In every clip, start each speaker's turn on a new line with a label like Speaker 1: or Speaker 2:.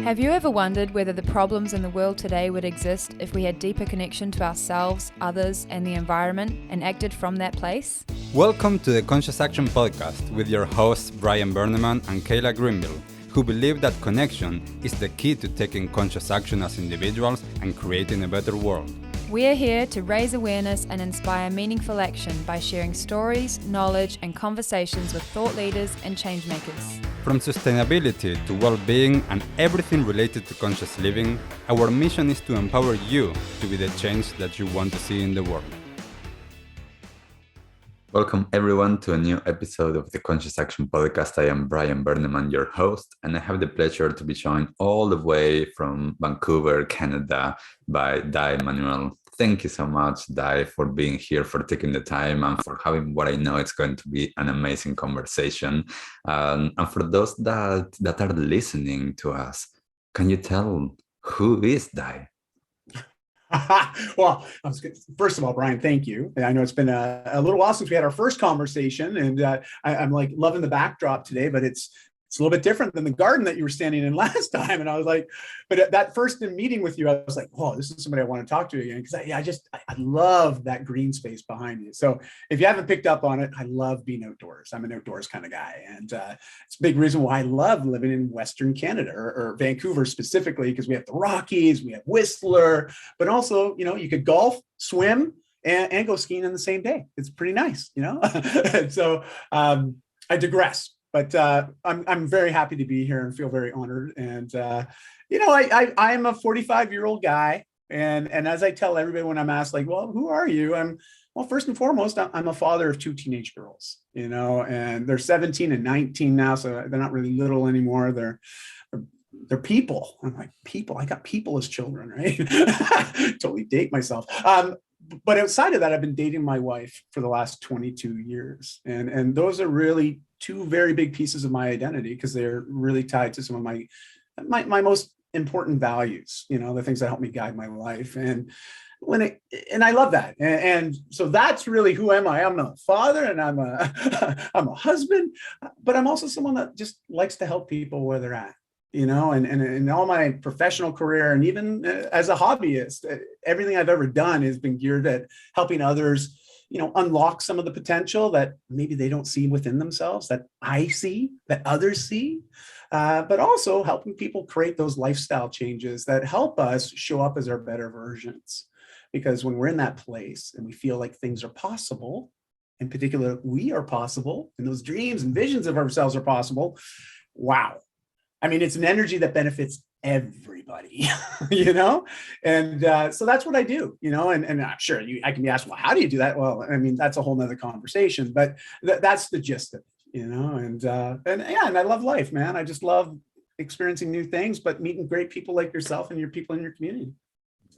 Speaker 1: Have you ever wondered whether the problems in the world today would exist if we had deeper connection to ourselves, others, and the environment, and acted from that place?
Speaker 2: Welcome to the Conscious Action Podcast with your hosts Brian Berneman and Kayla Greenville, who believe that connection is the key to taking conscious action as individuals and creating a better world.
Speaker 1: We are here to raise awareness and inspire meaningful action by sharing stories, knowledge, and conversations with thought leaders and change makers.
Speaker 2: From sustainability to well-being and everything related to conscious living, our mission is to empower you to be the change that you want to see in the world.
Speaker 3: Welcome everyone to a new episode of the Conscious Action Podcast. I am Brian Berneman, your host, and I have the pleasure to be joined all the way from Vancouver, Canada by Dai Manuel. Thank you so much, Dai, for being here, for taking the time, and for having what I know it's going to be an amazing conversation. And for those that are listening to us, can you tell who is Dai?
Speaker 4: Well, first of all, Brian, thank you. I know it's been a little while since we had our first conversation, and I'm like loving the backdrop today, but it's a little bit different than the garden that you were standing in last time. And I was like, but at that first meeting with you, I was like, oh, this is somebody I want to talk to again. Because I love that green space behind you. So if you haven't picked up on it, I love being outdoors. I'm an outdoors kind of guy. And it's a big reason why I love living in Western Canada or Vancouver specifically, because we have the Rockies, we have Whistler, but also, you could golf, swim, and go skiing in the same day. It's pretty nice, And so I digress. But I'm very happy to be here and feel very honored. And, I'm a 45-year-old guy. And as I tell everybody when I'm asked, like, well, who are you? Well, first and foremost, I'm a father of two teenage girls, and they're 17 and 19 now. So they're not really little anymore. They're people. I'm like, people? I got people as children, right? Totally date myself. But outside of that, I've been dating my wife for the last 22 years. And those are really two very big pieces of my identity because they're really tied to some of my most important values, the things that help me guide my life. And I love that. And so that's really who am I? I'm a father and I'm a husband, but I'm also someone that just likes to help people where they're at. And in all my professional career and even as a hobbyist, everything I've ever done has been geared at helping others, unlock some of the potential that maybe they don't see within themselves, that I see, that others see, but also helping people create those lifestyle changes that help us show up as our better versions. Because when we're in that place and we feel like things are possible, in particular, we are possible, and those dreams and visions of ourselves are possible, wow. It's an energy that benefits everybody, and so that's what I do, and I'm sure I can be asked, well, how do you do that? Well, that's a whole nother conversation, but that's the gist of it, and I love life, man. I just love experiencing new things, but meeting great people like yourself and your people in your community.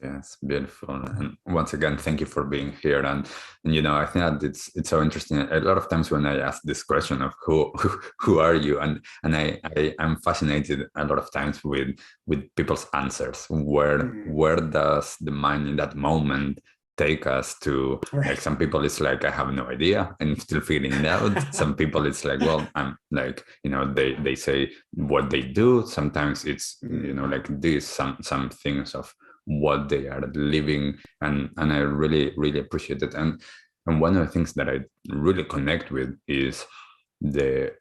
Speaker 3: Yes, beautiful. And once again, thank you for being here. And I think that it's so interesting. A lot of times when I ask this question of who are you, and I'm fascinated a lot of times with people's answers. Where does the mind in that moment take us to?
Speaker 4: Right.
Speaker 3: Like some people, it's like I have no idea and still figuring it out. Some people, it's like, well, I'm like, they say what they do. Sometimes it's like this, some things of what they are living, and I really, really appreciate it. And one of the things that I really connect with is the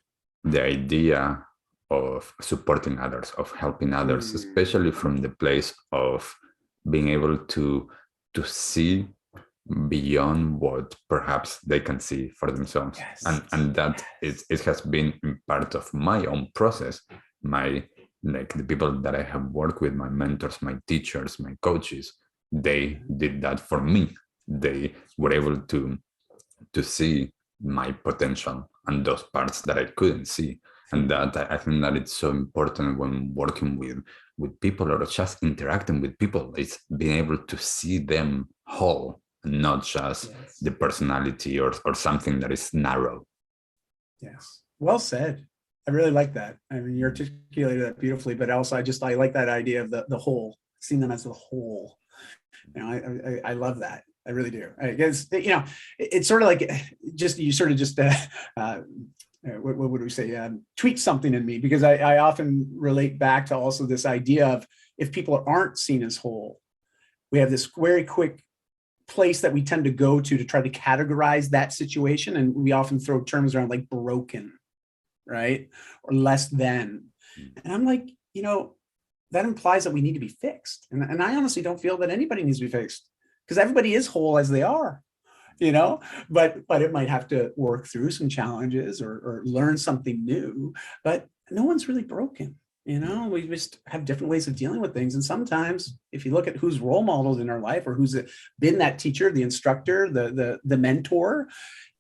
Speaker 3: idea of supporting others, of helping others, especially from the place of being able to see beyond what perhaps they can see for themselves.
Speaker 4: Yes.
Speaker 3: And that it has been part of my own process. Like the people that I have worked with, my mentors, my teachers, my coaches, they did that for me. They were able to see my potential and those parts that I couldn't see. And that I think that it's so important when working with people or just interacting with people. It's being able to see them whole, not just the personality or something that is narrow.
Speaker 4: Yes. Well said. I really like that. You articulated that beautifully, but also I like that idea of the whole, seeing them as the whole. I love that. I really do. I guess, it's sort of like you what would we say, tweak something in me, because I often relate back to also this idea of, if people aren't seen as whole, we have this very quick place that we tend to go to try to categorize that situation. And we often throw terms around like broken, right? Or less than. And I'm like, that implies that we need to be fixed. And I honestly don't feel that anybody needs to be fixed, because everybody is whole as they are, but it might have to work through some challenges or learn something new, but no one's really broken. We just have different ways of dealing with things. And sometimes if you look at who's role modeled in our life, or who's been that teacher, the instructor, the mentor,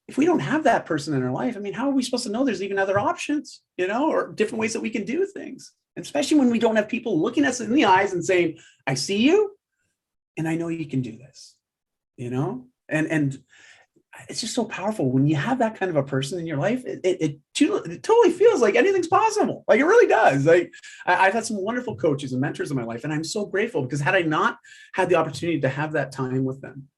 Speaker 4: if we don't have that person in our life, how are we supposed to know there's even other options, or different ways that we can do things? And especially when we don't have people looking us in the eyes and saying, I see you and I know you can do this, and it's just so powerful when you have that kind of a person in your life. It totally feels like anything's possible. Like, it really does. Like, I've had some wonderful coaches and mentors in my life, and I'm so grateful, because had I not had the opportunity to have that time with them,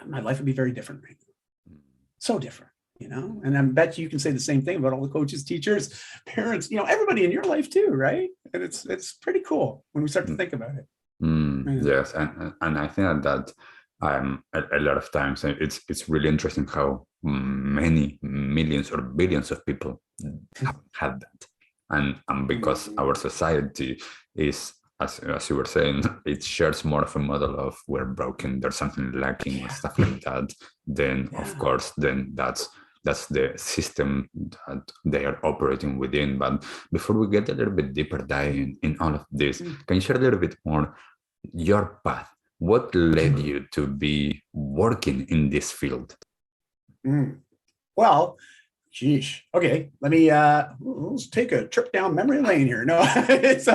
Speaker 4: my life would be very different right now. So different, and I bet you can say the same thing about all the coaches, teachers, parents, everybody in your life too, right? And it's pretty cool when we start to think about it.
Speaker 3: Yes, and I think that a lot of times it's really interesting how many millions or billions of people have had that, and because our society is, as you were saying, it shares more of a model of we're broken, there's something lacking and stuff like that, then of course then that's the system that they are operating within. But before we get a little bit deeper dive in all of this, can you share a little bit more your path? What led you to be working in this field?
Speaker 4: Well, geez. Okay, let me let's take a trip down memory lane here. No, it's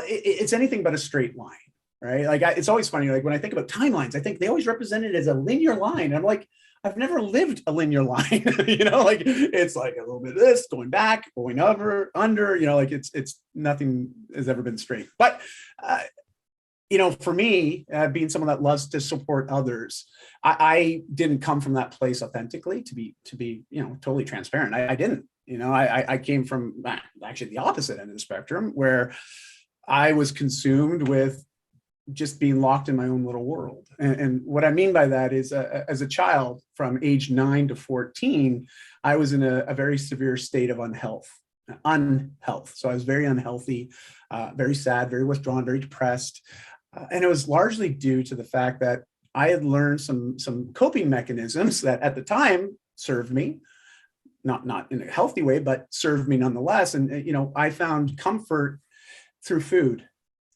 Speaker 4: it's anything but a straight line, right? Like, it's always funny. Like, when I think about timelines, I think they always represent it as a linear line. I'm like, I've never lived a linear line, like, it's like a little bit of this, going back, going over, under, like it's nothing has ever been straight. But for me, being someone that loves to support others, I didn't come from that place authentically, to be totally transparent. I didn't. I came from actually the opposite end of the spectrum, where I was consumed with just being locked in my own little world. And what I mean by that is, as a child, from age 9 to 14, I was in a very severe state of unhealth. So I was very unhealthy, very sad, very withdrawn, very depressed. And it was largely due to the fact that I had learned some coping mechanisms that at the time served me, not in a healthy way, but served me nonetheless. And, I found comfort through food.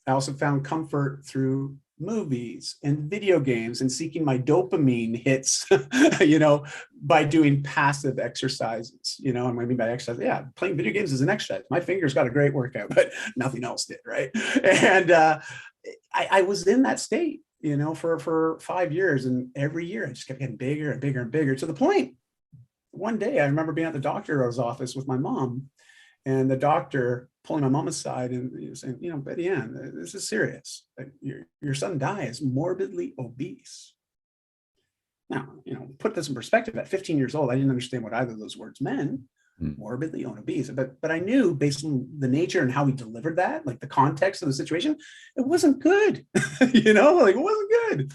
Speaker 4: I also found comfort through movies and video games, and seeking my dopamine hits, by doing passive exercises, and what I mean by exercise, playing video games is an exercise. My fingers got a great workout, but nothing else did, right? And I was in that state, for 5 years, and every year I just kept getting bigger and bigger and bigger, to the point one day I remember being at the doctor's office with my mom, and the doctor pulling my mom aside and saying, Betty Ann, this is serious. Your son Dai is morbidly obese. Now, put this in perspective, at 15 years old, I didn't understand what either of those words meant, morbidly obese. But I knew, based on the nature and how he delivered that, like the context of the situation, it wasn't good. It wasn't good.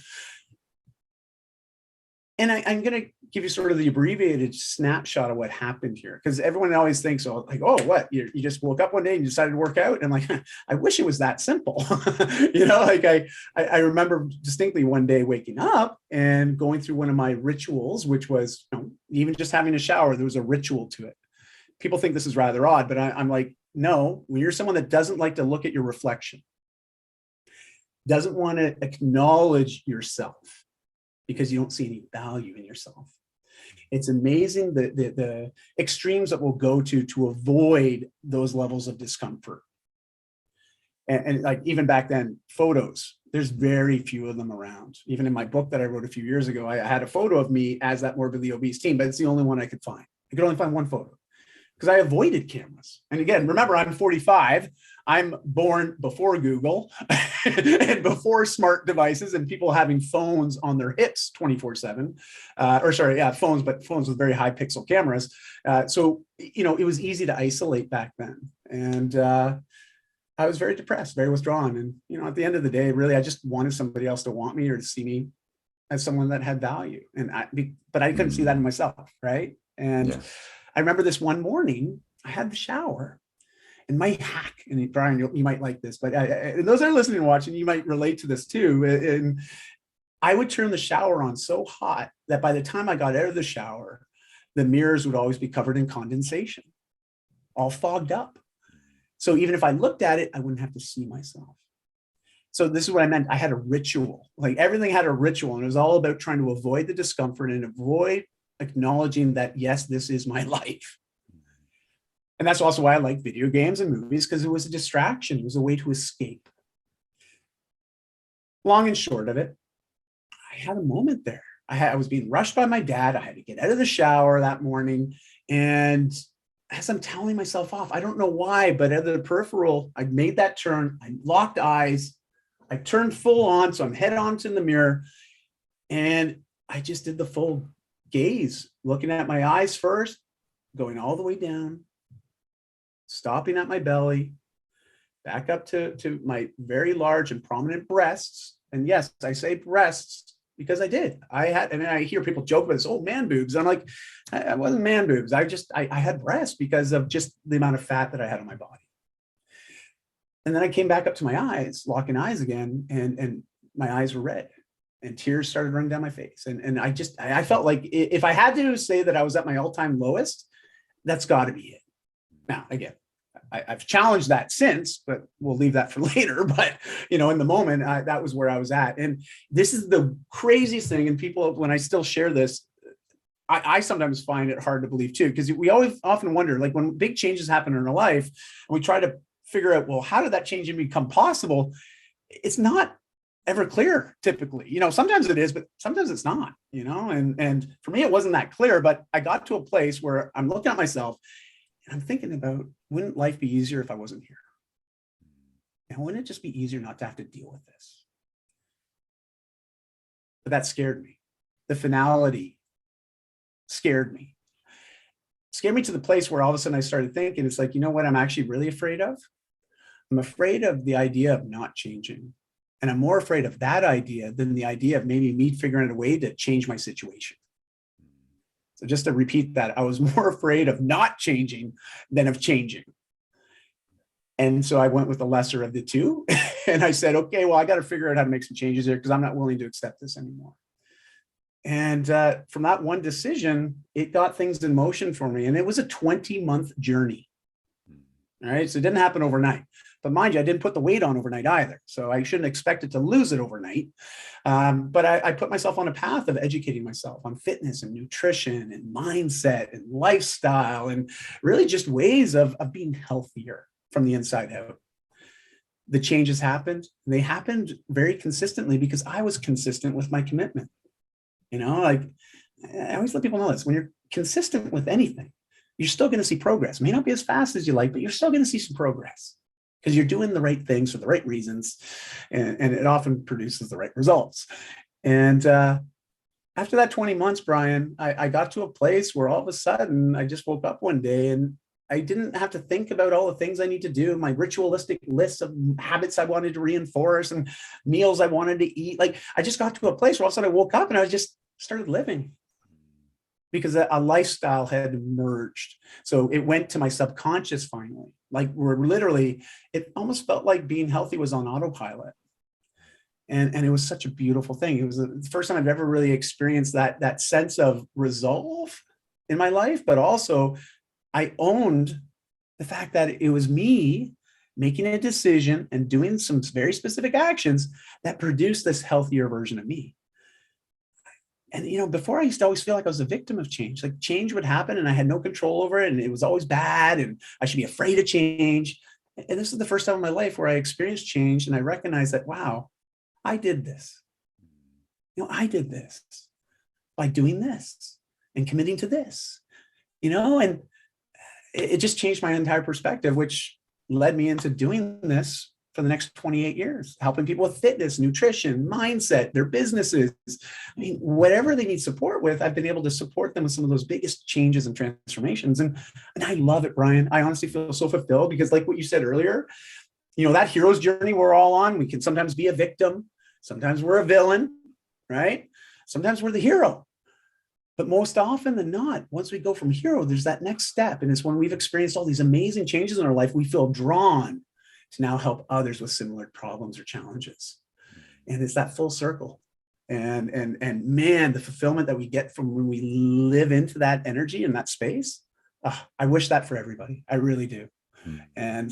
Speaker 4: And I'm going to give you sort of the abbreviated snapshot of what happened here, because everyone always thinks, oh, what? You just woke up one day and you decided to work out? And I wish it was that simple. I remember distinctly one day waking up and going through one of my rituals, which was, even just having a shower, there was a ritual to it. People think this is rather odd, but I'm like, no, when you're someone that doesn't like to look at your reflection, doesn't want to acknowledge yourself, because you don't see any value in yourself. It's amazing the extremes that we'll go to avoid those levels of discomfort. And like, even back then, photos, there's very few of them around. Even in my book that I wrote a few years ago, I had a photo of me as that morbidly obese teen, but it's the only one I could find. I could only find one photo, because I avoided cameras. And again, remember, I'm 45. I'm born before Google and before smart devices and people having phones on their hips 24/7, phones, but phones with very high pixel cameras. So, it was easy to isolate back then. And I was very depressed, very withdrawn. And, at the end of the day, really, I just wanted somebody else to want me or to see me as someone that had value. But I couldn't see that in myself, right? And I remember this one morning, I had the shower. And my hack, and Brian, you might like this, but those that are listening and watching, you might relate to this too. And I would turn the shower on so hot that by the time I got out of the shower, the mirrors would always be covered in condensation, all fogged up. So even if I looked at it, I wouldn't have to see myself. So this is what I meant. I had a ritual, like everything had a ritual, and it was all about trying to avoid the discomfort and avoid acknowledging that, yes, this is my life. And that's also why I like video games and movies, because it was a distraction. It was a way to escape. Long and short of it, I had a moment there. I was being rushed by my dad. I had to get out of the shower that morning. And as I'm telling myself off, I don't know why, but at the peripheral, I made that turn. I locked eyes. I turned full on. So I'm head on to the mirror. And I just did the full gaze, looking at my eyes first, going all the way down, stopping at my belly, back up to my very large and prominent breasts. And yes, I say breasts because I did. I hear people joke about this, oh, man boobs. I'm like, I wasn't man boobs. I had breasts because of just the amount of fat that I had on my body. And then I came back up to my eyes, locking eyes again, and my eyes were red and tears started running down my face. And I felt like if I had to say that I was at my all-time lowest, that's got to be it. Now, again, I've challenged that since, but we'll leave that for later. But, in the moment, that was where I was at. And this is the craziest thing. And people, when I still share this, I sometimes find it hard to believe too, because we often wonder, like when big changes happen in our life, and we try to figure out, well, how did that change become possible? It's not ever clear typically. Sometimes it is, but sometimes it's not, and for me, it wasn't that clear, but I got to a place where I'm looking at myself and I'm thinking about, wouldn't life be easier if I wasn't here? And wouldn't it just be easier not to have to deal with this? But that scared me. The finality scared me. Scared me to the place where all of a sudden I started thinking, it's like, what I'm actually really afraid of? I'm afraid of the idea of not changing. And I'm more afraid of that idea than the idea of maybe me figuring out a way to change my situation. So just to repeat that, I was more afraid of not changing than of changing. And so I went with the lesser of the two. And I said, okay, well, I got to figure out how to make some changes here because I'm not willing to accept this anymore. And from that one decision, it got things in motion for me. And it was a 20-month journey. All right. So it didn't happen overnight. But mind you, I didn't put the weight on overnight either. So I shouldn't expect it to lose it overnight. But I put myself on a path of educating myself on fitness and nutrition and mindset and lifestyle and really just ways of being healthier from the inside out. The changes happened. And they happened very consistently because I was consistent with my commitment. Like I always let people know this. When you're consistent with anything, you're still going to see progress. It may not be as fast as you like, but you're still going to see some progress because you're doing the right things for the right reasons. And it often produces the right results. And after that 20 months, Brian, I got to a place where all of a sudden I just woke up one day and I didn't have to think about all the things I need to do, my ritualistic list of habits I wanted to reinforce and meals I wanted to eat. Like I just got to a place where all of a sudden I woke up and I just started living because a lifestyle had emerged. So it went to my subconscious finally. Like we're literally, it almost felt like being healthy was on autopilot. And it was such a beautiful thing. It was the first time I've ever really experienced that sense of resolve in my life, but also I owned the fact that it was me making a decision and doing some very specific actions that produced this healthier version of me. And, before I used to always feel like I was a victim of change, like change would happen and I had no control over it and it was always bad and I should be afraid of change. And this is the first time in my life where I experienced change and I recognized that, wow, I did this. I did this by doing this and committing to this, and it just changed my entire perspective, which led me into doing this for the next 28 years, helping people with fitness, nutrition, mindset, their businesses. I mean, whatever they need support with, I've been able to support them with some of those biggest changes and transformations. And I love it, Brian. I honestly feel so fulfilled because, like what you said earlier, that hero's journey we're all on, we can sometimes be a victim. Sometimes we're a villain, right? Sometimes we're the hero. But most often than not, once we go from hero, there's that next step. And it's when we've experienced all these amazing changes in our life, we feel drawn to now help others with similar problems or challenges. And it's that full circle. And man, the fulfillment that we get from when we live into that energy and that space, I wish that for everybody. I really do. And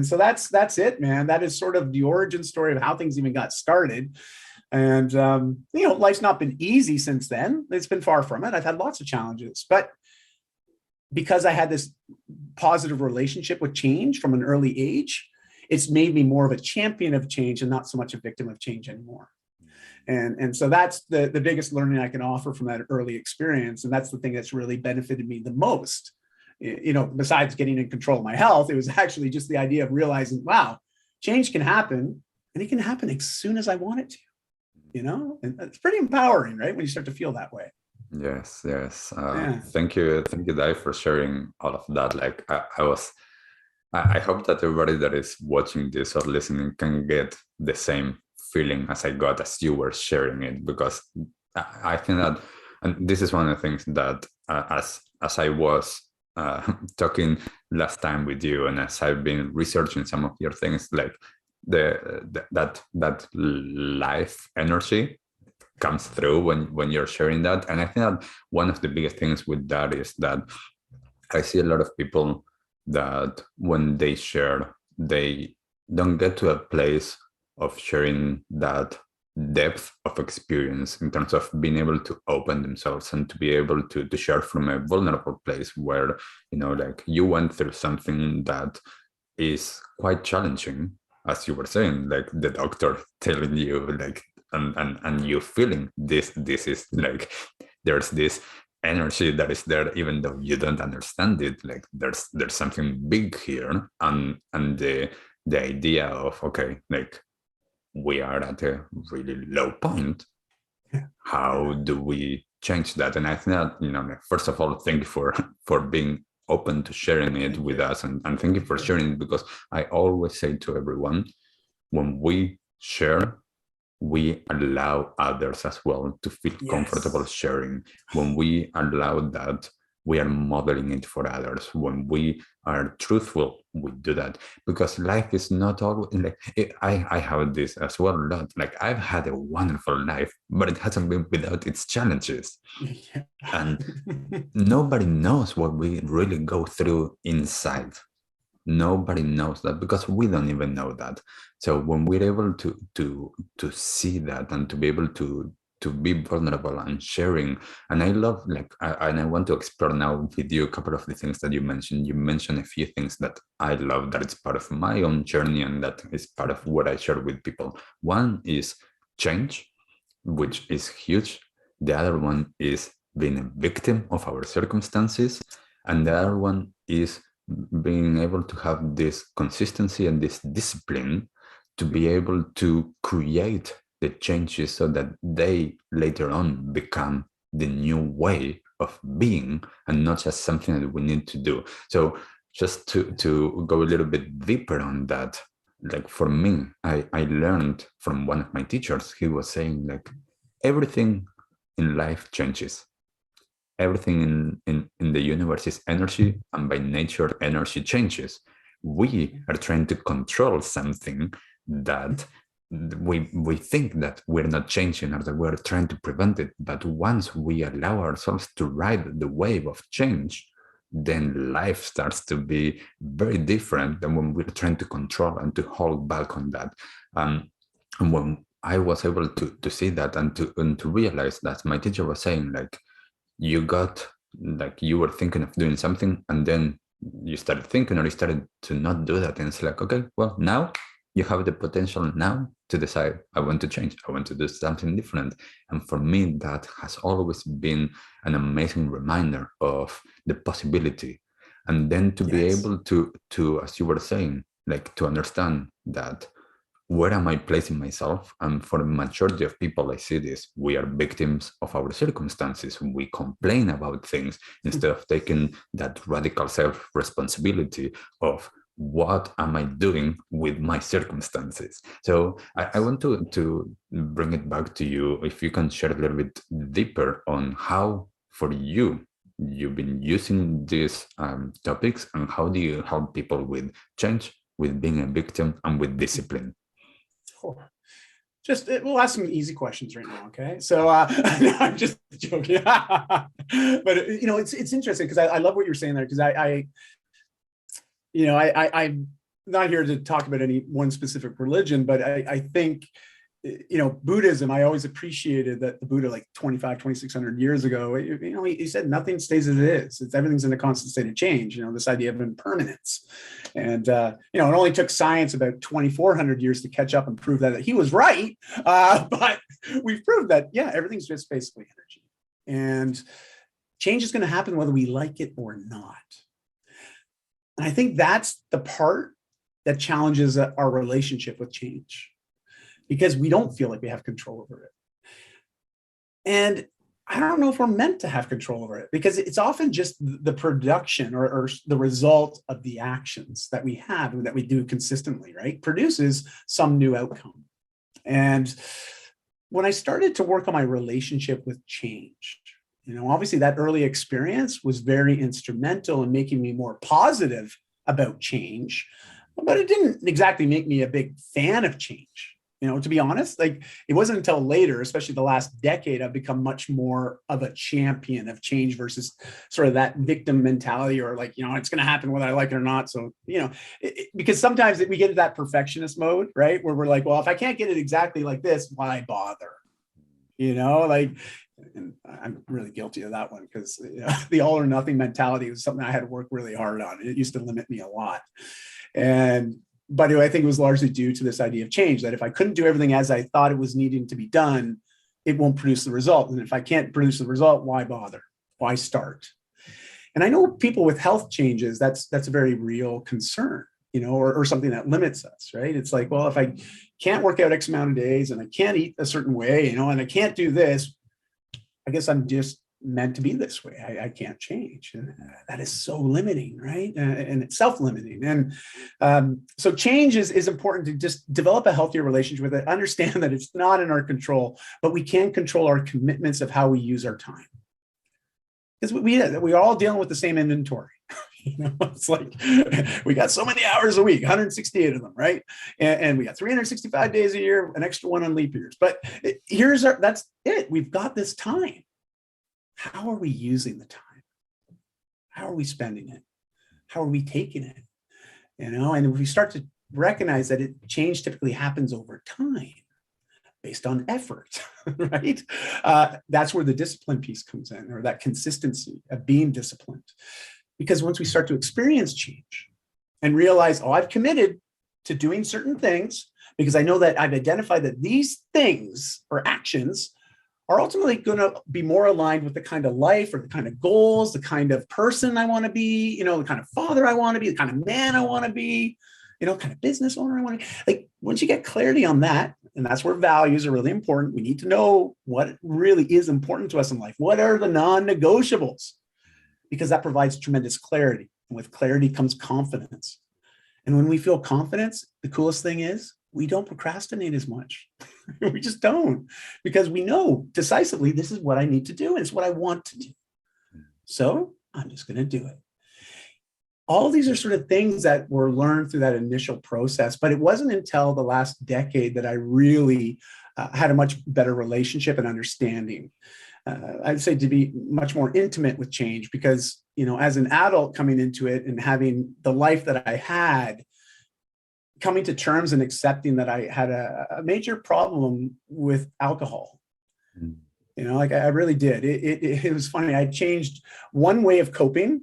Speaker 4: so that's it, man. That is sort of the origin story of how things even got started. And, life's not been easy since then. It's been far from it. I've had lots of challenges, but because I had this positive relationship with change from an early age, it's made me more of a champion of change and not so much a victim of change anymore. And so that's the biggest learning I can offer from that early experience. And that's the thing that's really benefited me the most. Besides getting in control of my health, it was actually just the idea of realizing, wow, change can happen, and it can happen as soon as I want it to. And it's pretty empowering, right? When you start to feel that way.
Speaker 3: Yes.
Speaker 4: Yeah.
Speaker 3: Thank you, Dai, for sharing all of that. Like I hope that everybody that is watching this or listening can get the same feeling as I got as you were sharing it, because I think that, and this is one of the things that as I was talking last time with you, and as I've been researching some of your things, like that life energy comes through when you're sharing that. And I think that one of the biggest things with that is that I see a lot of people that when they share, they don't get to a place of sharing that depth of experience in terms of being able to open themselves and to be able to share from a vulnerable place where, like you went through something that is quite challenging, as you were saying, like the doctor telling you, like, and you feeling this is like, there's this energy that is there, even though you don't understand it. Like there's something big here, and the idea of, okay, like we are at a really low point. How do we change that? And I think that, first of all, thank you for being open to sharing it with us, and thank you for sharing it, because I always say to everyone, when we share, we allow others as well to feel comfortable sharing. When we allow that, we are modeling it for others. When we are truthful, we do that, because life is not always like I have this as well a lot. Like I've had a wonderful life, but it hasn't been without its challenges. And nobody knows what we really go through inside. Nobody knows that, because we don't even know that. So when we're able to see that and to be able to be vulnerable and sharing, and I love, like, and I want to explore now with you a couple of the things that you mentioned. You mentioned a few things that I love, that it's part of my own journey and that is part of what I share with people. One is change, which is huge. The other one is being a victim of our circumstances. And the other one is being able to have this consistency and this discipline to be able to create the changes so that they later on become the new way of being and not just something that we need to do. So just to go a little bit deeper on that, like for me, I learned from one of my teachers. He was saying, like, everything in life changes. Everything in the universe is energy, and by nature, energy changes. We are trying to control something that we think that we're not changing, or that we're trying to prevent it. But once we allow ourselves to ride the wave of change, then life starts to be very different than when we're trying to control and to hold back on that. And when I was able to see that and to realize that, my teacher was saying, like, you were thinking of doing something, and then you started thinking, or you started to not do that. And it's like, okay, well, now you have the potential now to decide, I want to change, I want to do something different. And for me, that has always been an amazing reminder of the possibility. And then to be able to, as you were saying, like to understand that where am I placing myself? And for the majority of people, I see this: we are victims of our circumstances. We complain about things instead of taking that radical self-responsibility of what am I doing with my circumstances. So I want to bring it back to you, if you can share a little bit deeper on how, for you, you've been using these topics, and how do you help people with change, with being a victim, and with discipline?
Speaker 4: We'll ask some easy questions right now, okay? So no, I'm just joking. But it's interesting because I love what you're saying there, because I'm not here to talk about any one specific religion, but I think, Buddhism, I always appreciated that the Buddha, like 2,600 years ago, he said nothing stays as it is. Everything's in a constant state of change, this idea of impermanence. And, it only took science about 2,400 years to catch up and prove that he was right. But we've proved that, everything's just basically energy. And change is going to happen whether we like it or not. And I think that's the part that challenges our relationship with change, because we don't feel like we have control over it. And I don't know if we're meant to have control over it, because it's often just the production or the result of the actions that we have and that we do consistently, right? Produces some new outcome. And when I started to work on my relationship with change, obviously that early experience was very instrumental in making me more positive about change, but it didn't exactly make me a big fan of change. To be honest, like, it wasn't until later, especially the last decade, I've become much more of a champion of change versus sort of that victim mentality, or like, it's going to happen whether I like it or not. So, because sometimes we get into that perfectionist mode, right? Where we're like, well, if I can't get it exactly like this, why bother? And I'm really guilty of that one, because the all or nothing mentality was something I had to work really hard on. It used to limit me a lot. But I think it was largely due to this idea of change, that if I couldn't do everything as I thought it was needing to be done, it won't produce the result. And if I can't produce the result, why bother? Why start? And I know people with health changes, that's a very real concern, or something that limits us, right? It's like, well, if I can't work out X amount of days, and I can't eat a certain way, and I can't do this, I guess I'm just meant to be this way. I can't change. And that is so limiting, right? And it's self-limiting. And so change is important, to just develop a healthier relationship with it, understand that it's not in our control, but we can control our commitments of how we use our time. Because we're all dealing with the same inventory. It's like, we got so many hours a week, 168 of them, right? And we got 365 days a year, an extra one on leap years. But that's it. We've got this time. How are we using the time? How are we spending it? How are we taking it? And if we start to recognize that change typically happens over time, based on effort, right? That's where the discipline piece comes in, or that consistency of being disciplined. Because once we start to experience change and realize, I've committed to doing certain things, because I know that I've identified that these things or actions are ultimately going to be more aligned with the kind of life, or the kind of goals, the kind of person I want to be, the kind of father I want to be, the kind of man I want to be, kind of business owner I want to be. Like, once you get clarity on that, and that's where values are really important, we need to know what really is important to us in life. What are the non-negotiables? Because that provides tremendous clarity. And with clarity comes confidence. And when we feel confidence, the coolest thing is we don't procrastinate as much. We just don't, because we know decisively, this is what I need to do, and it's what I want to do. So I'm just going to do it. All of these are sort of things that were learned through that initial process, but it wasn't until the last decade that I really had a much better relationship and understanding. I'd say to be much more intimate with change, because, as an adult coming into it and having the life that I had, coming to terms and accepting that I had a major problem with alcohol. I really did. It was funny. I changed one way of coping,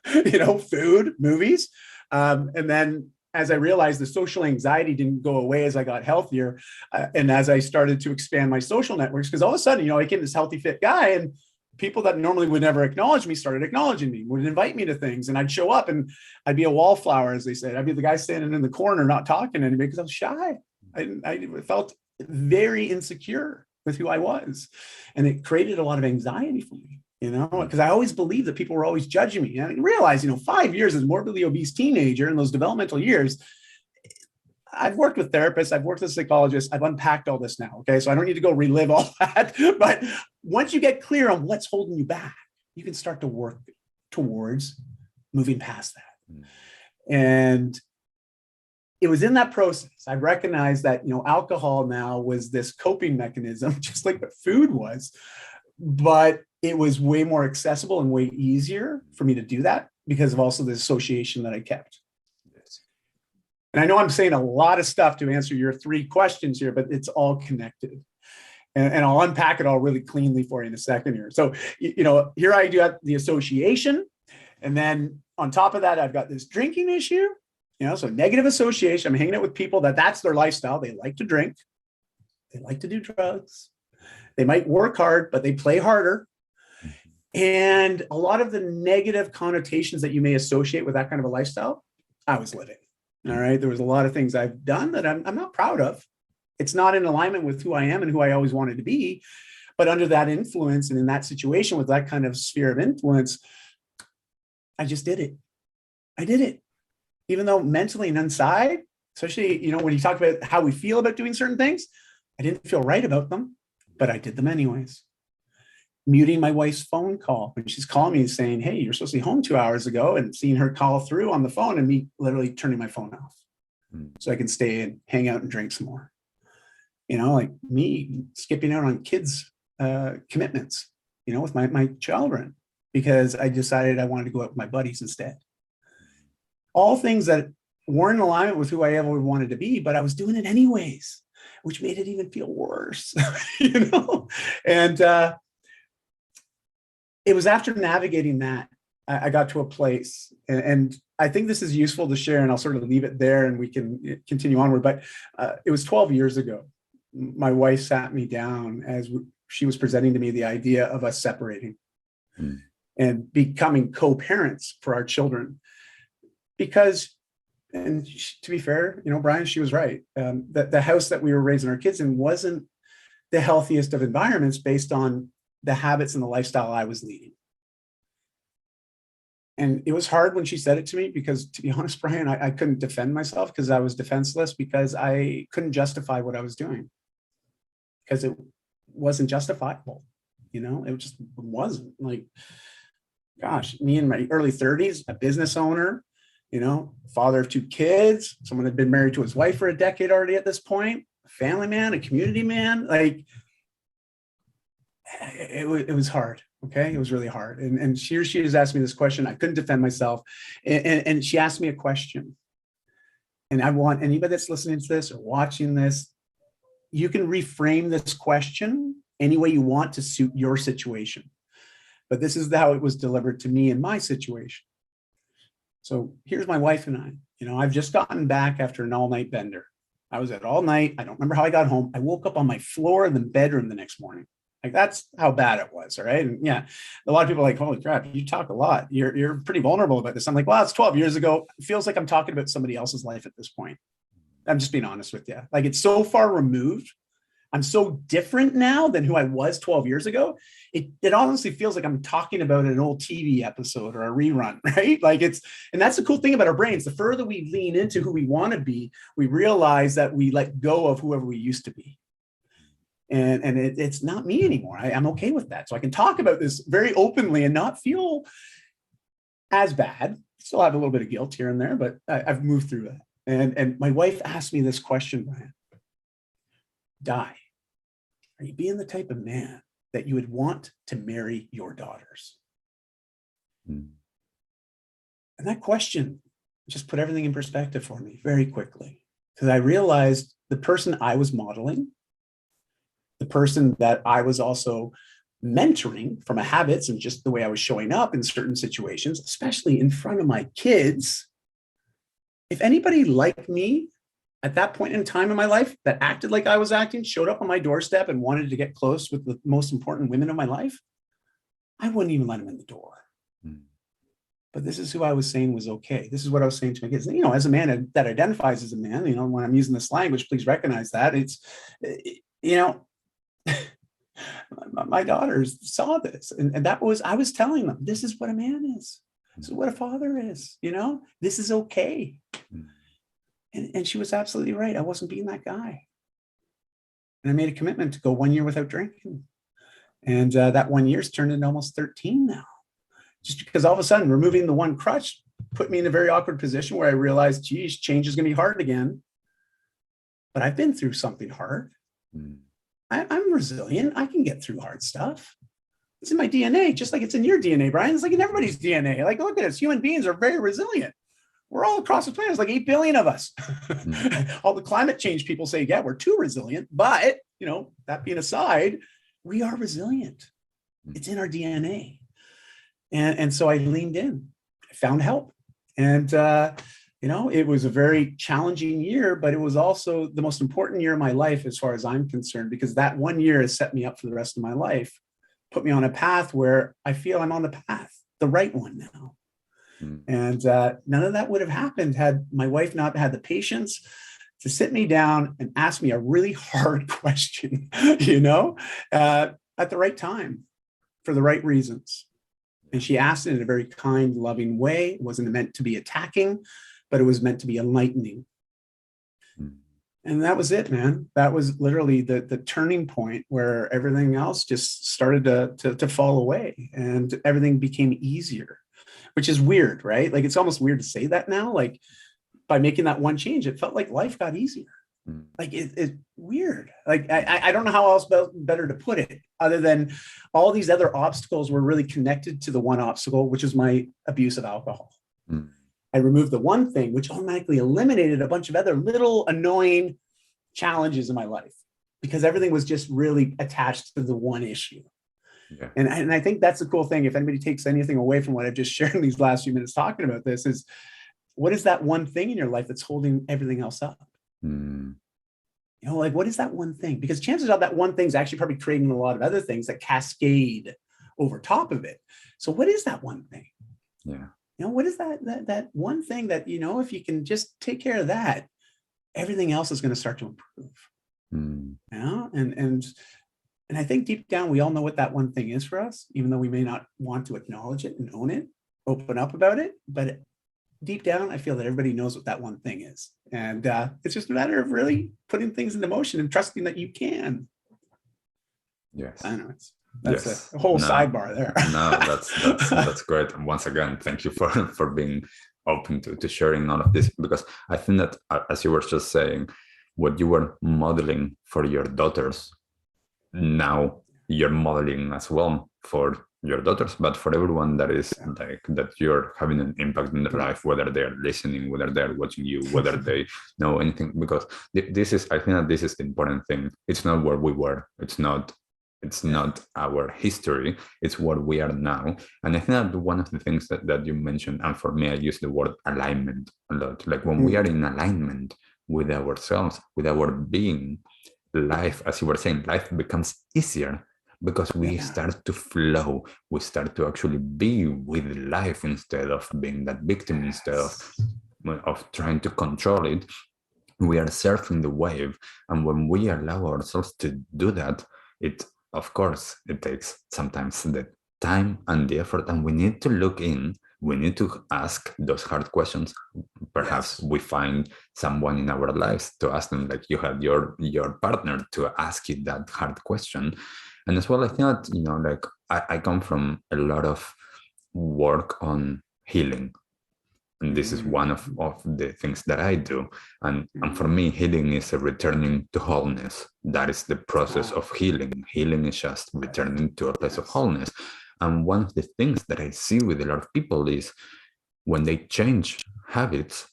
Speaker 4: food, movies. And then as I realized the social anxiety didn't go away as I got healthier, and as I started to expand my social networks, because all of a sudden, I became this healthy, fit guy, and people that normally would never acknowledge me started acknowledging me, would invite me to things, and I'd show up and I'd be a wallflower, as they said. I'd be the guy standing in the corner not talking to anybody because I was shy. I felt very insecure with who I was, and it created a lot of anxiety for me, because I always believed that people were always judging me. And I realized, 5 years as a morbidly obese teenager in those developmental years, I've worked with therapists, I've worked with psychologists, I've unpacked all this now. Okay. So I don't need to go relive all that. But once you get clear on what's holding you back, you can start to work towards moving past that. And it was in that process, I recognized that, alcohol now was this coping mechanism, just like what food was, but it was way more accessible and way easier for me to do that because of also the association that I kept. And I know I'm saying a lot of stuff to answer your 3 questions here, but it's all connected. And I'll unpack it all really cleanly for you in a second here. So, here I do have the association. And then on top of that, I've got this drinking issue, so negative association. I'm hanging out with people that's their lifestyle. They like to drink. They like to do drugs. They might work hard, but they play harder. And a lot of the negative connotations that you may associate with that kind of a lifestyle, I was living. All right. There was a lot of things I've done that I'm not proud of. It's not in alignment with who I am and who I always wanted to be. But under that influence and in that situation with that kind of sphere of influence, I just did it. I did it. Even though mentally and inside, especially, when you talk about how we feel about doing certain things, I didn't feel right about them, but I did them anyways. Muting my wife's phone call when she's calling me and saying, hey, you're supposed to be home 2 hours ago, and seeing her call through on the phone and me literally turning my phone off so I can stay and hang out and drink some more. Like me skipping out on kids' commitments, with my children, because I decided I wanted to go out with my buddies instead. All things that weren't in alignment with who I ever wanted to be, but I was doing it anyways, which made it even feel worse, And it was after navigating that, I got to a place, and I think this is useful to share, and I'll sort of leave it there and we can continue onward. But it was 12 years ago. My wife sat me down as she was presenting to me the idea of us separating and becoming co-parents for our children. Because, and to be fair, Brian, she was right. That the house that we were raising our kids in wasn't the healthiest of environments based on the habits and the lifestyle I was leading. And it was hard when she said it to me because, to be honest, Brian, I couldn't defend myself because I was defenseless, because I couldn't justify what I was doing because it wasn't justifiable. It just wasn't. Like, gosh, me in my early 30s, a business owner, father of 2 kids, someone had been married to his wife for a decade already at this point, a family man, a community man, like, it was hard. Okay. It was really hard. And she has asked me this question. I couldn't defend myself. And she asked me a question. And I want anybody that's listening to this or watching this, you can reframe this question any way you want to suit your situation. But this is how it was delivered to me in my situation. So here's my wife and I. I've just gotten back after an all-night bender. I was at all night. I don't remember how I got home. I woke up on my floor in the bedroom the next morning. Like, that's how bad it was. All right. And yeah, a lot of people are like, holy crap, you talk a lot. You're pretty vulnerable about this. I'm like, well, it's 12 years ago. It feels like I'm talking about somebody else's life at this point. I'm just being honest with you. Like, it's so far removed. I'm so different now than who I was 12 years ago. It honestly feels like I'm talking about an old TV episode or a rerun, right? Like, and that's the cool thing about our brains. The further we lean into who we want to be, we realize that we let go of whoever we used to be. And it's not me anymore. I'm okay with that. So I can talk about this very openly and not feel as bad. Still have a little bit of guilt here and there, but I've moved through that. And my wife asked me this question, Brian. Dai, are you being the type of man that you would want to marry your daughters? And that question just put everything in perspective for me very quickly, because I realized the person I was modeling, the person that I was also mentoring from a habits and just the way I was showing up in certain situations, especially in front of my kids. If anybody like me at that point in time in my life that acted like I was acting, showed up on my doorstep and wanted to get close with the most important women of my life, I wouldn't even let him in the door. But this is who I was saying was okay. This is what I was saying to my kids. You know, as a man that identifies as a man, you know, when I'm using this language, please recognize that. It's, you know, my daughters saw this. And that was, I was telling them, this is what a man is. This is what a father is. You know, this is okay. And she was absolutely right. I wasn't being that guy. And I made a commitment to go 1 year without drinking. And that 1 year's turned into almost 13 now. Just because all of a sudden removing the one crutch put me in a very awkward position where I realized, geez, change is going to be hard again. But I've been through something hard. I'm resilient. I can get through hard stuff. It's in my DNA, just like it's in your DNA, Brian. It's like in everybody's DNA. Like, look at us. Human beings are very resilient. We're all across the planet. There's like 8 billion of us. All the climate change people say, yeah, we're too resilient. But, you know, that being aside, we are resilient. It's in our DNA. And so I leaned in, I found help. And, you know, it was a very challenging year, but it was also the most important year of my life as far as I'm concerned, because that 1 year has set me up for the rest of my life, put me on a path where I feel I'm on the path, the right one now. And none of that would have happened had my wife not had the patience to sit me down and ask me a really hard question, you know, at the right time for the right reasons. And she asked it in a very kind, loving way. It wasn't meant to be attacking, but it was meant to be enlightening. And that was it, man. That was literally the turning point where everything else just started to fall away and everything became easier, which is weird, right? Like, it's almost weird to say that now. Like, by making that one change, it felt like life got easier. Like, it's weird. Like, I don't know how else better to put it, other than all these other obstacles were really connected to the one obstacle, which is my abuse of alcohol. I removed the one thing, which automatically eliminated a bunch of other little annoying challenges in my life, because everything was just really attached to the one issue. Yeah. And I think that's the cool thing. If anybody takes anything away from what I've just shared in these last few minutes talking about this, is what is that one thing in your life that's holding everything else up? You know, like, what is that one thing? Because chances are that one thing is actually probably creating a lot of other things that cascade over top of it. So what is that one thing? Yeah. You know, what is that one thing that, you know, if you can just take care of that, everything else is going to start to improve. You know, and I think deep down, we all know what that one thing is for us, even though we may not want to acknowledge it and own it, open up about it. But deep down, I feel that everybody knows what that one thing is. And it's just a matter of really putting things into motion and trusting that you can. Yes. I know that's a whole sidebar there.
Speaker 3: No, that's great. And once again, thank you for being open to sharing all of this, because I think that, as you were just saying, what you were modeling for your daughters, now you're modeling as well for your daughters, but for everyone that is like that, you're having an impact in their life, whether they're listening, whether they're watching you, whether they know anything. Because this is, I think that this is the important thing. It's not where we were. It's not our history. It's what we are now. And I think that one of the things that you mentioned, and for me, I use the word alignment a lot. Like, when we are in alignment with ourselves, with our being, life, as you were saying, life becomes easier, because we start to flow. We start to actually be with life instead of being that victim, instead of trying to control it. We are surfing the wave. And when we allow ourselves to do that, of course, it takes sometimes the time and the effort, and we need to look in. We need to ask those hard questions. Perhaps we find someone in our lives to ask them, like you had your partner to ask you that hard question. And as well, I think that, you know, like I come from a lot of work on healing. And this is one of the things that I do. And for me, healing is a returning to wholeness. That is the process of healing. Healing is just returning to a place of wholeness. And one of the things that I see with a lot of people is, when they change habits,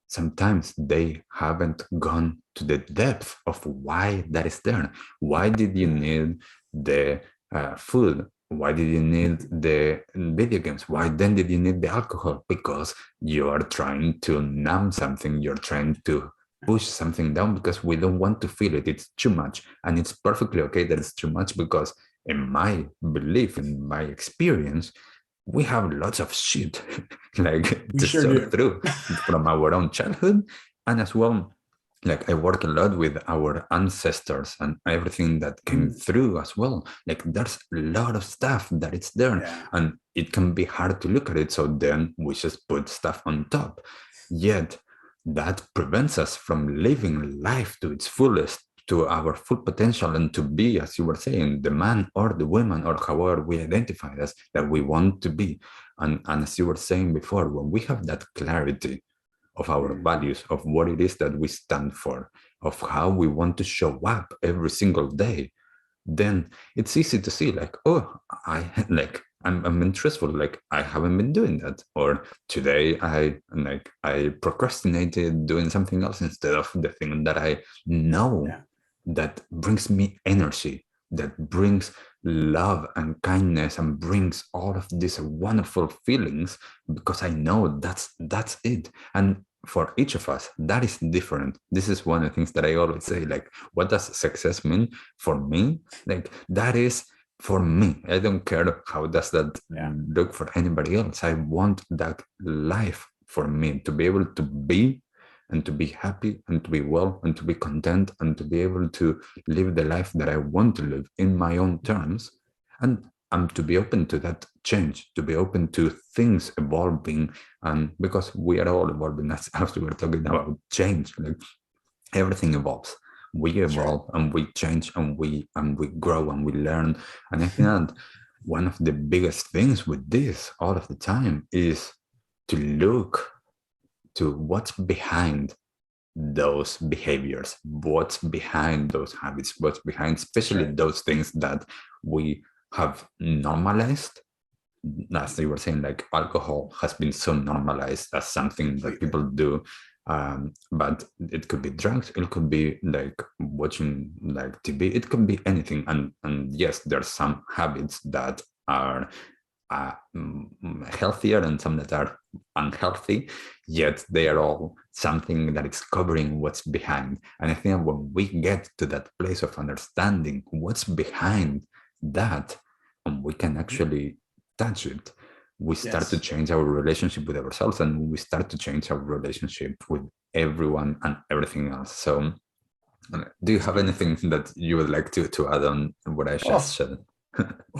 Speaker 3: sometimes they haven't gone to the depth of why that is there. Why did you need the food? Why did you need the video games? Why then did you need the alcohol? Because you are trying to numb something. You're trying to push something down, because we don't want to feel it. It's too much. And it's perfectly okay that it's too much, because in my belief, in my experience, we have lots of shit like
Speaker 4: We
Speaker 3: to
Speaker 4: sure
Speaker 3: sort
Speaker 4: do.
Speaker 3: through from our own childhood. And as well, like I work a lot with our ancestors and everything that came through as well. Like there's a lot of stuff that it's there, and it can be hard to look at it. So then we just put stuff on top. Yet that prevents us from living life to its fullest, to our full potential, and to be, as you were saying, the man or the woman or however we identify as that we want to be. And as you were saying before, when we have that clarity of our values, of what it is that we stand for, of how we want to show up every single day, then it's easy to see like, oh, I'm interested, like I haven't been doing that, or today I procrastinated doing something else instead of the thing that I know that brings me energy, that brings love and kindness, and brings all of these wonderful feelings, because I know that's it. And for each of us, that is different. This is one of the things that I always say, like, what does success mean for me? Like, that is for me. I don't care how does that look for anybody else. I want that life for me, to be able to be and to be happy and to be well and to be content and to be able to live the life that I want to live in my own terms. And to be open to that change, to be open to things evolving, because we are all evolving, as we were talking about change. Like everything evolves. We evolve and we change and we grow and we learn. And I think that one of the biggest things with this all of the time is to look to what's behind those behaviors, what's behind those habits, what's behind especially those things that we have normalized. As they were saying, like alcohol has been so normalized as something that people do, but it could be drugs, it could be like watching like TV, it could be anything. And yes, there's some habits that are healthier and some that are unhealthy, yet they are all something that is covering what's behind. And I think when we get to that place of understanding what's behind that, and we can actually touch it, we start to change our relationship with ourselves, and we start to change our relationship with everyone and everything else. So do you have anything that you would like to add on what I just said?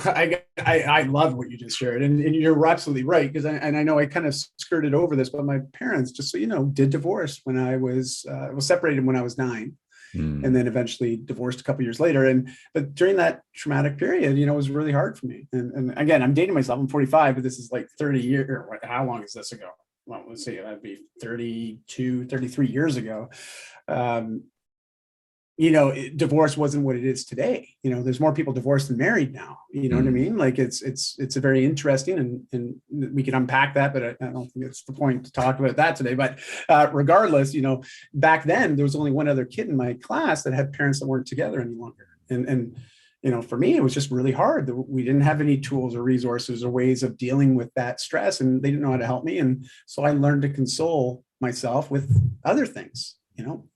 Speaker 4: I love what you just shared, and you're absolutely right, because I know I kind of skirted over this, but my parents, just so you know, did divorce when I was separated when I was 9, and then eventually divorced a couple years later. But during that traumatic period, it was really hard for me. And again, I'm dating myself. I'm 45, but this is like 30 years. Or how long is this ago? Well, let's see, that'd be 32, 33 years ago. Divorce wasn't what it is today. There's more people divorced than married now. You know what I mean? Like it's a very interesting, and we can unpack that, but I don't think it's the point to talk about that today. But regardless, back then there was only one other kid in my class that had parents that weren't together any longer. And for me, it was just really hard. We didn't have any tools or resources or ways of dealing with that stress, and they didn't know how to help me. And so I learned to console myself with other things.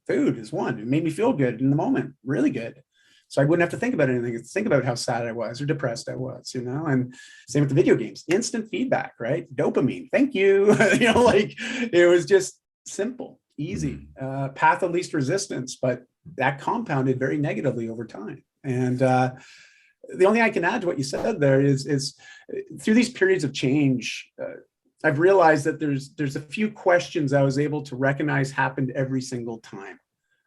Speaker 4: Food is one. It made me feel good in the moment, really good. So I wouldn't have to think about anything. Think about how sad I was or depressed I was, and same with the video games, instant feedback, right? Dopamine. Thank you. Like it was just simple, easy, path of least resistance, but that compounded very negatively over time. And the only thing I can add to what you said there is through these periods of change, I've realized that there's a few questions I was able to recognize happened every single time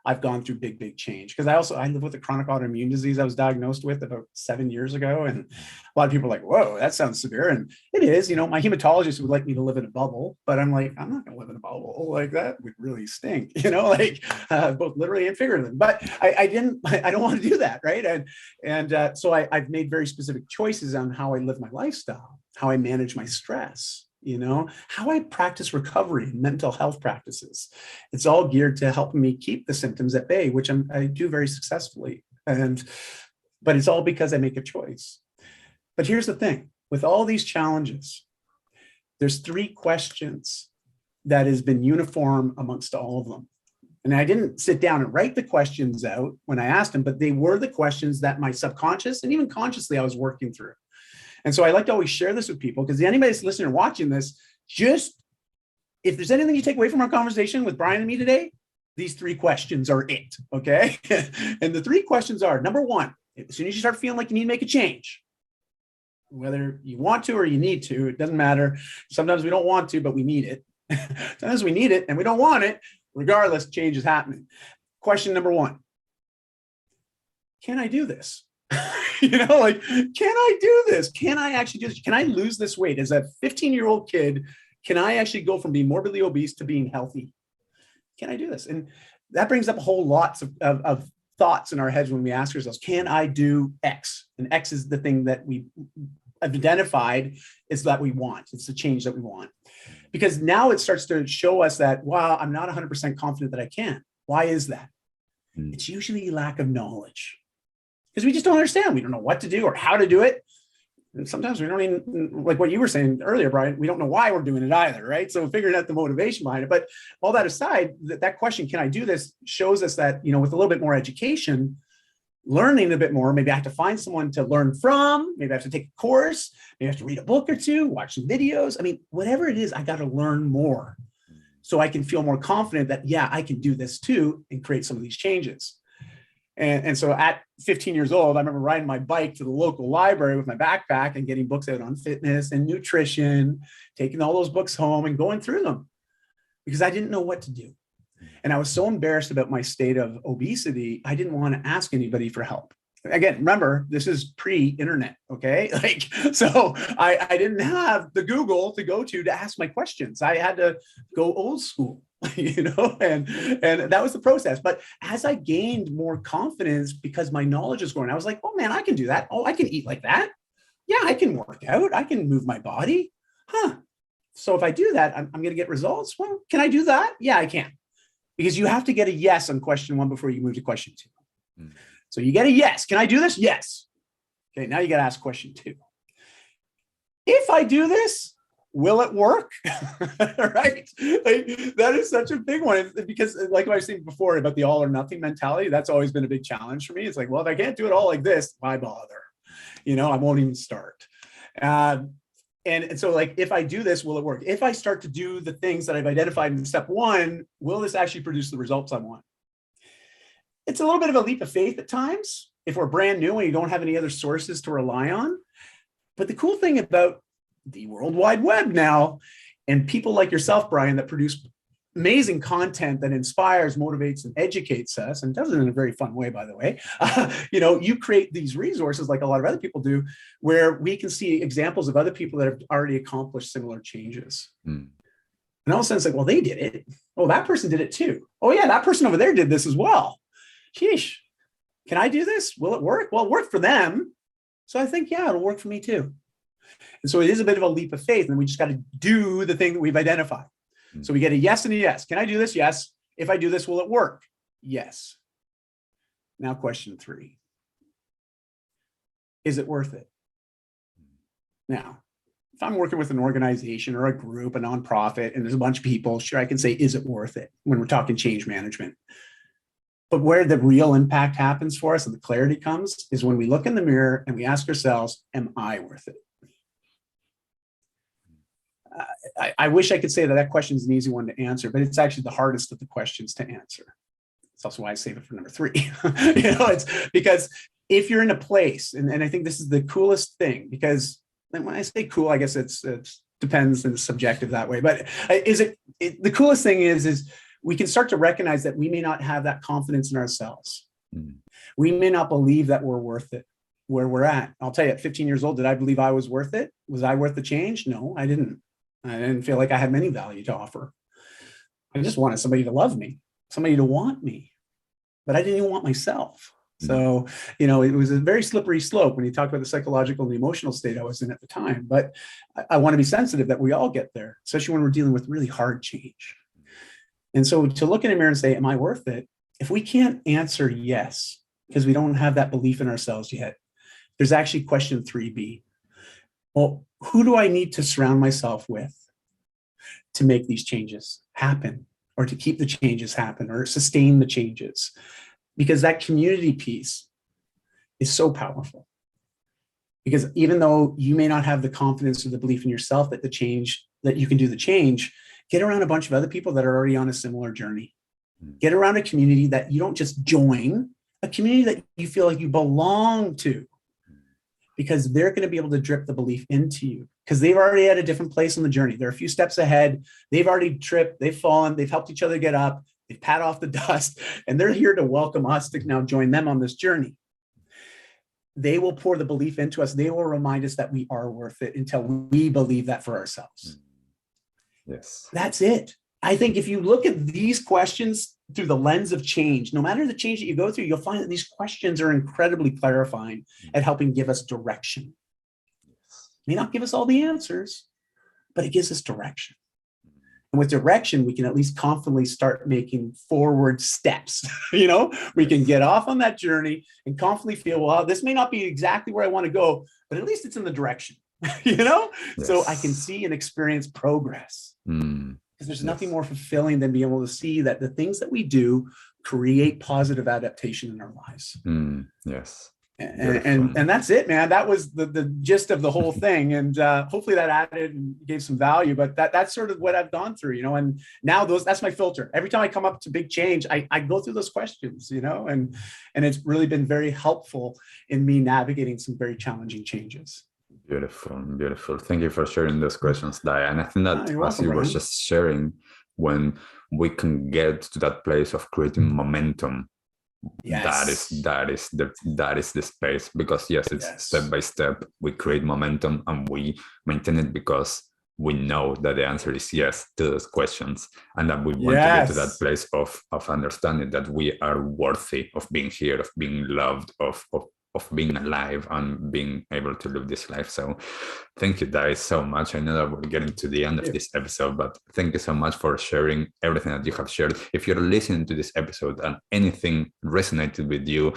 Speaker 4: I've gone through big change. Because I live with a chronic autoimmune disease I was diagnosed with about 7 years ago. And a lot of people are like, whoa, that sounds severe. And it is. My hematologist would like me to live in a bubble, but I'm like, I'm not going to live in a bubble. Like that would really stink, both literally and figuratively. But I don't want to do that, right? So I've made very specific choices on how I live my lifestyle, how I manage my stress, how I practice recovery and mental health practices. It's all geared to helping me keep the symptoms at bay, which I do very successfully. But it's all because I make a choice. But here's the thing, with all these challenges, there's 3 questions that has been uniform amongst all of them. And I didn't sit down and write the questions out when I asked them, but they were the questions that my subconscious and even consciously I was working through. And so I like to always share this with people, because anybody that's listening or watching this, just if there's anything you take away from our conversation with Brian and me today, these 3 questions are it, okay? And the 3 questions are, number 1, as soon as you start feeling like you need to make a change, whether you want to or you need to, it doesn't matter. Sometimes we don't want to, but we need it. Sometimes we need it and we don't want it. Regardless, change is happening. Question number 1, can I do this? Can I do this? Can I actually do this? Can I lose this weight? As a 15-year-old kid, can I actually go from being morbidly obese to being healthy? Can I do this? And that brings up a whole lot of thoughts in our heads when we ask ourselves, can I do X? And X is the thing that we have identified is that we want. It's the change that we want. Because now it starts to show us that, wow, I'm not 100% confident that I can. Why is that? It's usually lack of knowledge. Because we just don't understand. We don't know what to do or how to do it. And sometimes we don't even, like what you were saying earlier, Brian, we don't know why we're doing it either, right? So figuring out the motivation behind it. But all that aside, that question, can I do this, shows us that, with a little bit more education, learning a bit more, maybe I have to find someone to learn from, maybe I have to take a course, maybe I have to read a book or 2, watch some videos. I mean, whatever it is, I got to learn more so I can feel more confident that, yeah, I can do this too and create some of these changes. And so at 15 years old, I remember riding my bike to the local library with my backpack and getting books out on fitness and nutrition, taking all those books home and going through them because I didn't know what to do. And I was so embarrassed about my state of obesity, I didn't want to ask anybody for help. Again, remember, this is pre-internet, okay? So I didn't have the Google to go to ask my questions. I had to go old school. And that was the process. But as I gained more confidence because my knowledge is growing, I was like, oh man, I can do that. Oh, I can eat like that. Yeah, I can work out. I can move my body. So if I do that, I'm going to get results. Well, can I do that? Yeah, I can. Because you have to get a yes on question 1 before you move to question 2. So you get a yes. Can I do this? Yes. Okay, now you got to ask question 2. If I do this, will it work? Right? That is such a big one because like I was saying before about the all or nothing mentality, that's always been a big challenge for me. It's like, well, if I can't do it all like this, why bother? I won't even start. And so like, if I do this, will it work? If I start to do the things that I've identified in step 1, will this actually produce the results I want? It's a little bit of a leap of faith at times if we're brand new and you don't have any other sources to rely on. But the cool thing about the World Wide Web now and people like yourself, Brian, that produce amazing content that inspires, motivates, and educates us, and does it in a very fun way, by the way. You create these resources like a lot of other people do, where we can see examples of other people that have already accomplished similar changes. And all of a sudden it's like, well, they did it. Oh, that person did it too. Oh yeah, that person over there did this as well. Sheesh, can I do this? Will it work? Well, it worked for them. So I think, yeah, it'll work for me too. And so it is a bit of a leap of faith, and we just got to do the thing that we've identified. So we get a yes and a yes. Can I do this? Yes. If I do this, will it work? Yes. Now question 3. Is it worth it? Now, if I'm working with an organization or a group, a nonprofit, and there's a bunch of people, sure, I can say, is it worth it when we're talking change management? But where the real impact happens for us and the clarity comes is when we look in the mirror and we ask ourselves, am I worth it? I wish I could say that question is an easy one to answer, but it's actually the hardest of the questions to answer. It's also why I save it for number 3. It's because if you're in a place, and I think this is the coolest thing, because when I say cool, I guess it depends and it's subjective that way. But the coolest thing is we can start to recognize that we may not have that confidence in ourselves. We may not believe that we're worth it where we're at. I'll tell you, at 15 years old, did I believe I was worth it? Was I worth the change? No, I didn't. I didn't feel like I had any value to offer. I just wanted somebody to love me, somebody to want me, but I didn't even want myself. So, it was a very slippery slope when you talk about the psychological and the emotional state I was in at the time. But I want to be sensitive that we all get there, especially when we're dealing with really hard change. And so to look in a mirror and say, am I worth it? If we can't answer yes, because we don't have that belief in ourselves yet, there's actually question 3B. Well, who do I need to surround myself with to make these changes happen? or to keep the changes happen or sustain the changes. Because that community piece is so powerful. Because even though you may not have the confidence or the belief in yourself that you can do the change, get around a bunch of other people that are already on a similar journey. Get around a community that you don't just join, a community that you feel like you belong to, because they're going to be able to drip the belief into you because they've already at a different place on the journey. They're a few steps ahead. They've already tripped. They've fallen. They've helped each other get up. They've pat off the dust, and they're here to welcome us to now join them on this journey. They will pour the belief into us. They will remind us that we are worth it until we believe that for ourselves.
Speaker 3: Yes.
Speaker 4: That's it. I think if you look at these questions through the lens of change, no matter the change that you go through, you'll find that these questions are incredibly clarifying at helping give us direction. May not give us all the answers, but it gives us direction. And with direction, we can at least confidently start making forward steps. We can get off on that journey and confidently feel, well, this may not be exactly where I want to go, but at least it's in the direction,
Speaker 3: Yes.
Speaker 4: So I can see and experience progress. Because there's nothing more fulfilling than being able to see that the things that we do create positive adaptation in our lives.
Speaker 3: Yes.
Speaker 4: And that's it, man. That was the gist of the whole thing. And hopefully that added and gave some value, but that's sort of what I've gone through, and now that's my filter. Every time I come up to big change, I go through those questions, and it's really been very helpful in me navigating some very challenging changes.
Speaker 3: Beautiful. Thank you for sharing those questions, Dai. And I think that as you were just sharing, when we can get to that place of creating momentum,
Speaker 4: yes.
Speaker 3: that is the space, because it's step by step. We create momentum and we maintain it because we know that the answer is yes to those questions, and that we want to get to that place of understanding that we are worthy of being here, of being loved, of being alive and being able to live this life. So thank you, Dai, so much. I know that we're getting to the end of this episode, but thank you so much for sharing everything that you have shared. If you're listening to this episode and anything resonated with you,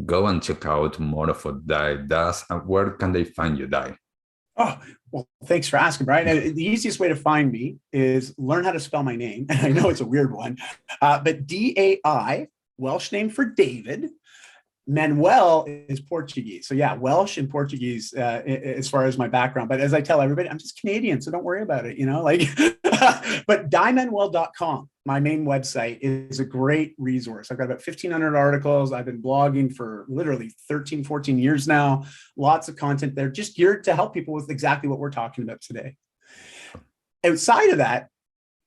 Speaker 3: go and check out more of what Dai does. And where can they find you, Dai?
Speaker 4: Oh, well, thanks for asking, Brian. The easiest way to find me is learn how to spell my name. And I know it's a weird one, but Dai, Welsh name for David. Manuel is Portuguese. So Welsh and Portuguese as far as my background. But as I tell everybody, I'm just Canadian, so don't worry about it, But DaiManuel.com, my main website, is a great resource. I've got about 1,500 articles. I've been blogging for literally 13, 14 years now. Lots of content there, just geared to help people with exactly what we're talking about today. Outside of that,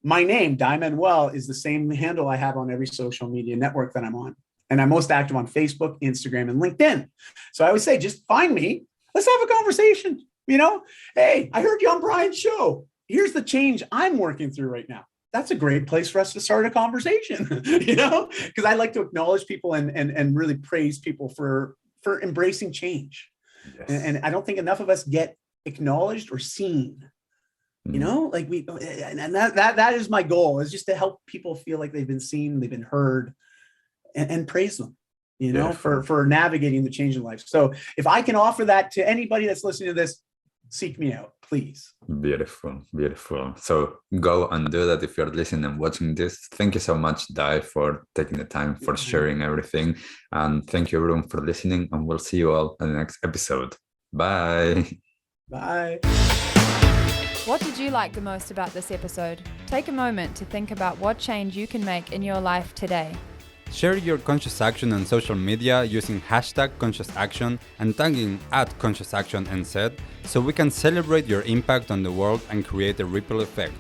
Speaker 4: my name, Dai Manuel, is the same handle I have on every social media network that I'm on. And I'm most active on Facebook, Instagram, and LinkedIn. So I always say, just find me. Let's have a conversation. Hey, I heard you on Brian's show. Here's the change I'm working through right now. That's a great place for us to start a conversation, because I like to acknowledge people and really praise people for embracing change. Yes. And I don't think enough of us get acknowledged or seen. And that is my goal, is just to help people feel like they've been seen, they've been heard. And praise them, for navigating the change in life. So if I can offer that to anybody that's listening to this, seek me out, please.
Speaker 3: Beautiful. So go and do that if you're listening and watching this. Thank you so much, Dai, for taking the time, for sharing everything. And thank you, everyone, for listening. And we'll see you all in the next episode. Bye.
Speaker 4: Bye.
Speaker 1: What did you like the most about this episode? Take a moment to think about what change you can make in your life today.
Speaker 2: Share your conscious action on social media using #ConsciousAction and tagging @ConsciousActionNZ so we can celebrate your impact on the world and create a ripple effect.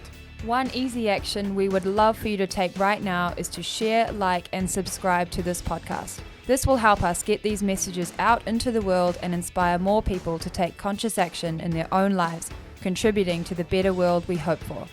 Speaker 1: One easy action we would love for you to take right now is to share, like, and subscribe to this podcast. This will help us get these messages out into the world and inspire more people to take conscious action in their own lives, contributing to the better world we hope for.